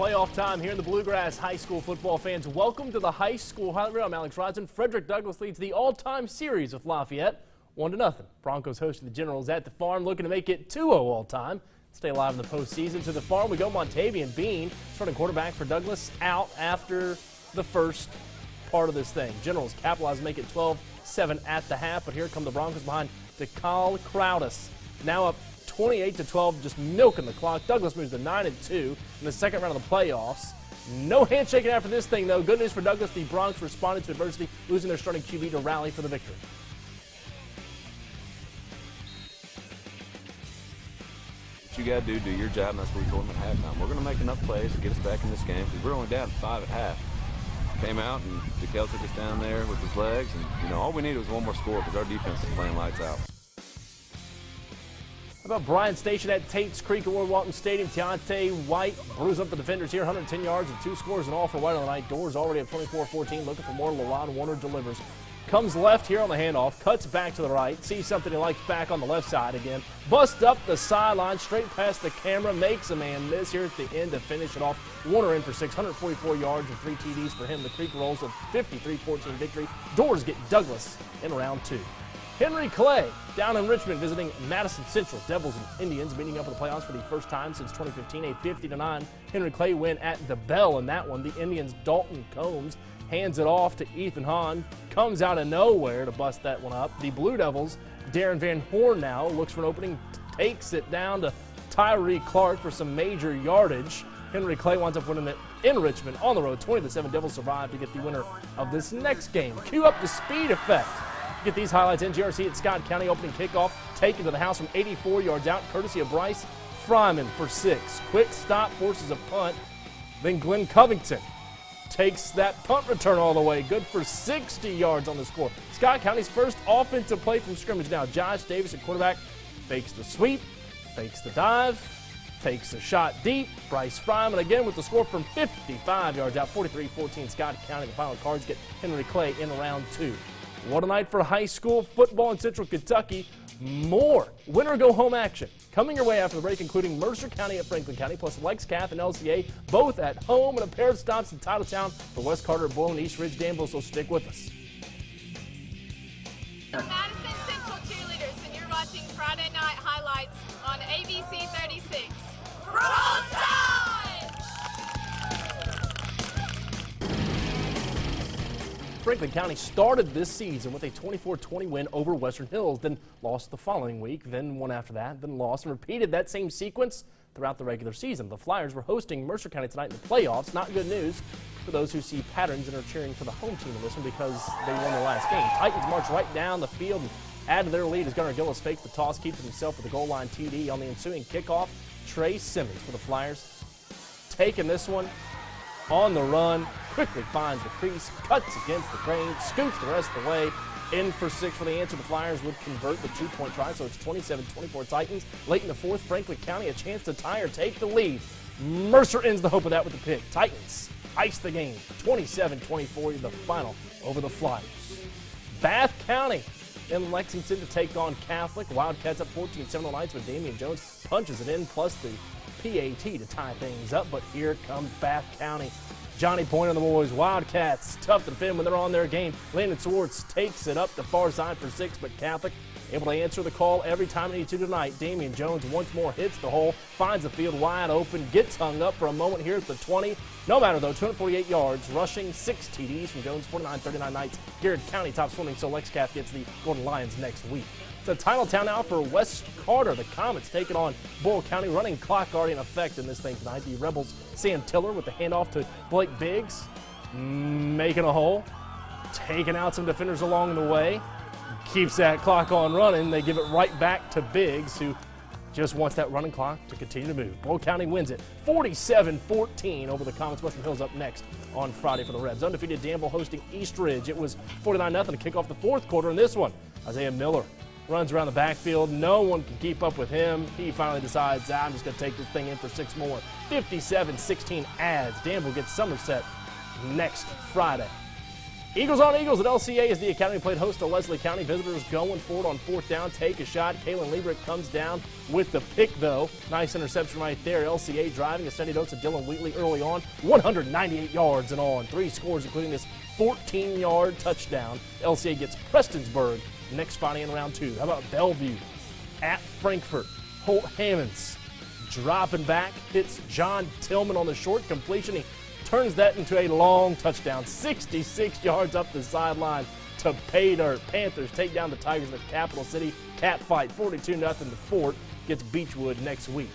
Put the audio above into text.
playoff time here in the Bluegrass. High school football fans, welcome to the high school highlight reel. I'm Alex Rosen. Frederick Douglass leads the all-time series with Lafayette, 1-0. Broncos hosting the Generals at the Farm, looking to make it 2-0 all-time. Stay alive in the postseason. To the Farm we go. Montavian Bean, starting quarterback for Douglass, out after the first part of this thing. Generals capitalize and make it 12-7 at the half, but here come the Broncos behind DeCal Crowdus. Now up 28-12, just milking the clock. Douglass moves to 9-2 in the second round of the playoffs. No handshaking after this thing, though. Good news for Douglass. The Broncs responded to adversity, losing their starting QB to rally for the victory. What you got to do your job, and that's what we told them at halftime. We're going to make enough plays to get us back in this game because we're only down 5 at half. Came out, and DeCal took us down there with his legs, and, all we needed was one more score because our defense is playing lights out. How about Bryan Station at Tate's Creek Award Walton Stadium? Deontay White brews up the defenders here, 110 yards and 2 scores in all for White on the night. Doors already at 24-14, looking for more. LaRon Warner delivers. Comes left here on the handoff, cuts back to the right, sees something he likes back on the left side again. Busts up the sideline, straight past the camera, makes a man miss here at the end to finish it off. Warner in for 644 yards and 3 TDs for him. The Creek rolls a 53-14 victory. Doors get Douglass in round 2. Henry Clay down in Richmond visiting Madison Central. Devils and Indians meeting up in the playoffs for the first time since 2015. A 50-9 Henry Clay win at the Bell in that one. The Indians' Dalton Combs hands it off to Ethan Hahn. Comes out of nowhere to bust that one up. The Blue Devils, Darren Van Horn now looks for an opening, takes it down to Tyree Clark for some major yardage. Henry Clay winds up winning it in Richmond on the road. 20-7 Devils survive to get the winner of this next game. Cue up the speed effect. Get these highlights. NGRC at Scott County opening kickoff, taken to the house from 84 yards out, courtesy of Bryce Fryman for 6. Quick stop, forces a punt. Then Glenn Covington takes that punt return all the way. Good for 60 yards on the score. Scott County's first offensive play from scrimmage now. Josh Davis at quarterback fakes the sweep, fakes the dive, takes the shot deep. Bryce Fryman again with the score from 55 yards out. 43-14 Scott County. The final cards get Henry Clay in round 2. What a night for high school football in Central Kentucky. More winner go home action coming your way after the break, including Mercer County at Franklin County, plus Lexcath and LCA, both at home, and a pair of stops in Titletown for West Carter, Boyle, and East Ridge. Danville, so stick with us. Madison Central cheerleaders, and you're watching Friday Night Highlights on ABC 36. Roll Tide! Franklin County started this season with a 24-20 win over Western Hills, then lost the following week, then one after that, then lost, and repeated that same sequence throughout the regular season. The Flyers were hosting Mercer County tonight in the playoffs. Not good news for those who see patterns and are cheering for the home team in this one because they won their last game. Titans march right down the field and add to their lead as Gunnar Gillis fakes the toss, keeps himself with the goal line TD on the ensuing kickoff. Trey Simmons for the Flyers, taking this one on the run, quickly finds the crease, cuts against the grain, scoots the rest of the way, in for 6 for the answer. The Flyers would convert the 2-point try, so it's 27-24 Titans. Late in the fourth, Franklin County a chance to tie or take the lead. Mercer ends the hope of that with the pick. Titans ice the game, 27-24, the final over the Flyers. Bath County in Lexington to take on Catholic. Wildcats up 14-7 on Knights, but Damian Jones punches it in, plus the PAT to tie things up, but here comes Bath County. Johnny Point and the boys. Wildcats tough to defend when they're on their game. Landon Swartz takes it up the far side for 6, but Catholic able to answer the call every time they need to tonight. Damian Jones once more hits the hole, finds the field wide open, gets hung up for a moment here at the 20. No matter though, 248 yards, rushing, 6 TDs from Jones, 49-39 Knights. Garrett County top swimming, so Lexcath gets the Golden Lions next week. It's a Titletown now for West Carter. The Comets taking on Boyle County. Running clock already in effect in this thing tonight. The Rebels, Sam Tiller with the handoff to Blake Biggs. Making a hole. Taking out some defenders along the way. Keeps that clock on running. They give it right back to Biggs, who just wants that running clock to continue to move. Boyle County wins it 47-14 over the Comets. Western Hills up next on Friday for the Rebs. Undefeated Danville hosting East Ridge. It was 49-0 to kick off the fourth quarter in this one. Isaiah Miller runs around the backfield. No one can keep up with him. He finally decides, I'm just going to take this thing in for 6 more. 57-16 adds. Danville gets Somerset next Friday. Eagles on Eagles at LCA as the Academy played host to Leslie County. Visitors going for it on 4th down. Take a shot. Kaylin Liebrick comes down with the pick, though. Nice interception right there. LCA driving a steady dose of Dylan Wheatley early on. 198 yards and on. 3 scores, including this 14-yard touchdown. LCA gets Prestonsburg next Friday in round 2. How about Bellevue at Frankfort? Holt Hammonds dropping back. Hits John Tillman on the short completion. He turns that into a long touchdown, 66 yards up the sideline to pay dirt. Panthers take down the Tigers in the capital city. Cat fight, 42-0. The Fort gets Beechwood next week.